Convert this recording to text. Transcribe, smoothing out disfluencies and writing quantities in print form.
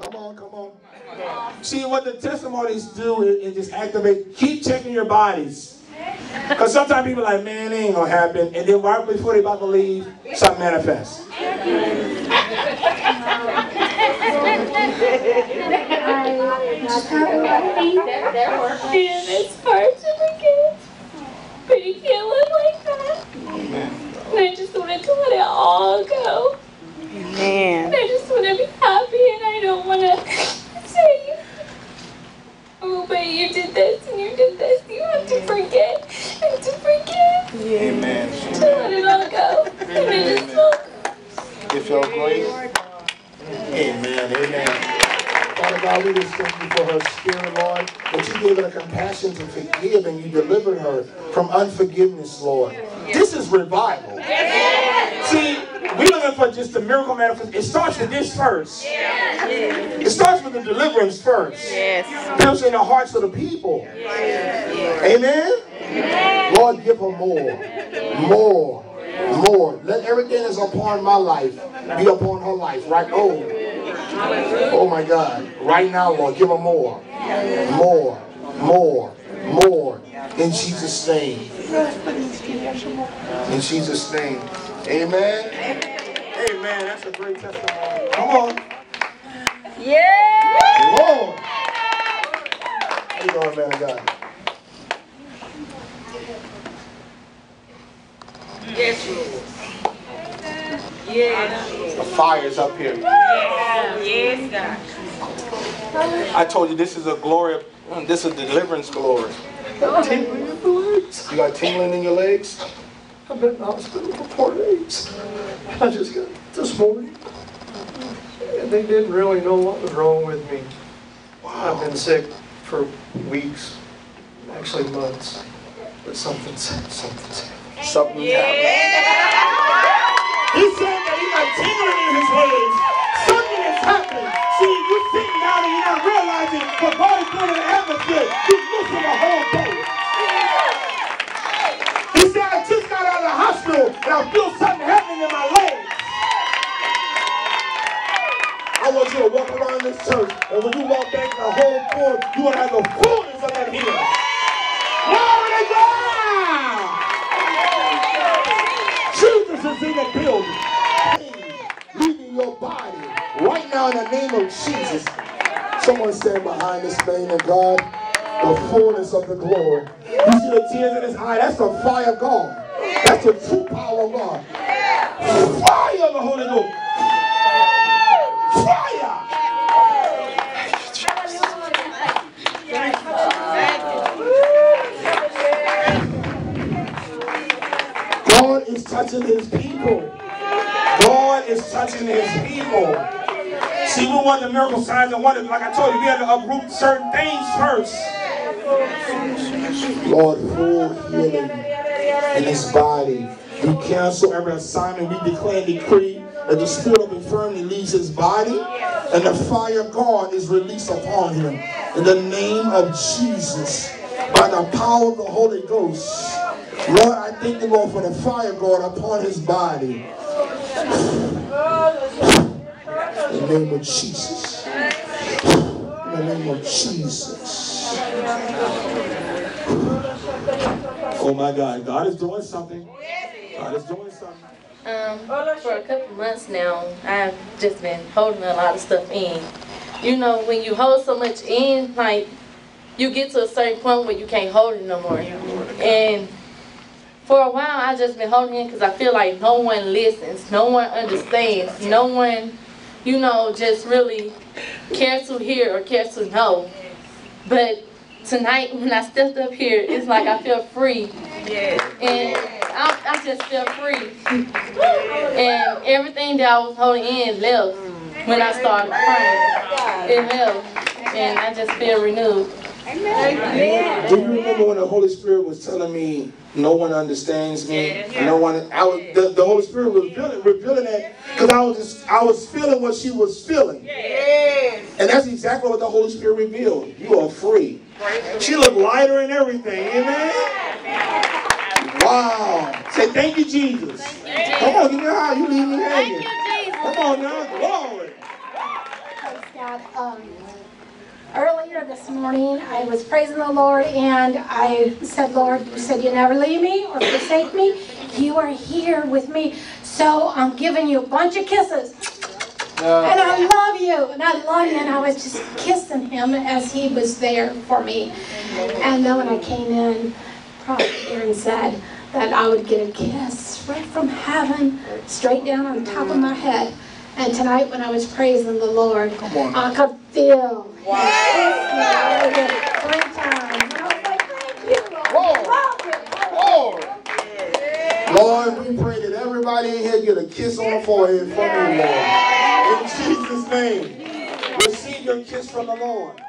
Come on, come on. See, what the testimonies do is just activate. Keep checking your bodies. Because sometimes people are like, man, it ain't going to happen. And then right before they about to leave, something manifests. And it's hard to forget. But you can't live like that. And I just wanted to let it all go. Man. I just want to be happy, and I don't want to say, oh, but you did this and you did this. You have to forget and to forgive. Amen. To let it all go. And I just felt. You feel great? Amen. Amen. Father God, we just thank you for her spirit, Lord, that you gave her the compassion to forgive and you delivered her from unforgiveness, Lord. This is revival. See, we're looking for just a miracle manifest. It starts with this first. It starts with the deliverance first. Piercing the hearts of the people. Amen? Lord, give her more. More. Let everything that's upon my life be upon her life. Right? Oh my God. Right now, Lord, give her more. More. In Jesus' name. In Jesus' name. Amen. Amen. That's a great testimony. Come on. Yeah. Lord. How you doing, man of God? Yes, Lord. Yeah. The fire's up here. Yes, God. I told you this is a glory. This is a deliverance glory. Tingling in the legs. You got tingling in your legs? I've been in the hospital for 4 days. I just got this morning. And they didn't really know what was wrong with me. Wow. I've been sick for weeks, actually months. But something's Something happened. He said that he got tingling in his legs. Something has happened. See, you're sitting down and you're not realizing what God is doing in the atmosphere. You're missing the whole day. He said, I just got out of the hospital and I feel something happening in my legs. I want you to walk around this church, and when you walk back the whole floor, you're going to have the fullness of that healing. Glory to God! Jesus is in the building. Leaving your body right now in the name of Jesus. Someone stand behind this man of God, the fullness of the glory. You see the tears in his eye? That's the fire of God. That's the true power of God. Fire of the Holy Ghost. Fire! God is touching his people. God is touching his people. See, we want the miracle signs and wonders. Like I told you, we have to uproot certain things first. Lord, full healing in his body. We cancel every assignment. We declare and decree that the spirit of infirmity leaves his body and the fire of God is released upon him. In the name of Jesus, by the power of the Holy Ghost. Lord, I thank you, Lord, for the fire, God, upon his body. In the name of Jesus. In the name of Jesus. Oh my God. God is doing something. God is doing something. For a couple months now, I've just been holding a lot of stuff in. You know, when you hold so much in, like, you get to a certain point where you can't hold it no more. And for a while, I've just been holding in because I feel like no one listens, no one understands, no one, you know, just really cares to hear or cares to know. But tonight, when I stepped up here, it's like I feel free. And I just feel free. And everything that I was holding in left when I started praying. It left. And I just feel renewed. Amen. Do you remember when the Holy Spirit was telling me no one understands me? No one. The Holy Spirit was revealing that because I was feeling what she was feeling. And that's exactly what the Holy Spirit revealed. You are free. She looked lighter and everything. Amen. Wow. Say thank you, Jesus. Come on, give me a high. You leave me hanging. Come on now. Glory. this morning. I was praising the Lord, and I said, Lord, you said you never leave me or forsake me. You are here with me. So I'm giving you a bunch of kisses. And I love you, and I love you. And I was just kissing him as he was there for me. And then when I came in, Prophet Aaron said that I would get a kiss right from heaven, straight down on top of my head. And tonight when I was praising the Lord, I could feel his kiss 3 times. And I was like, thank you, Lord. Lord. Lord, we pray that everybody in here get a kiss on the forehead from you, Lord. In Jesus' name, receive your kiss from the Lord.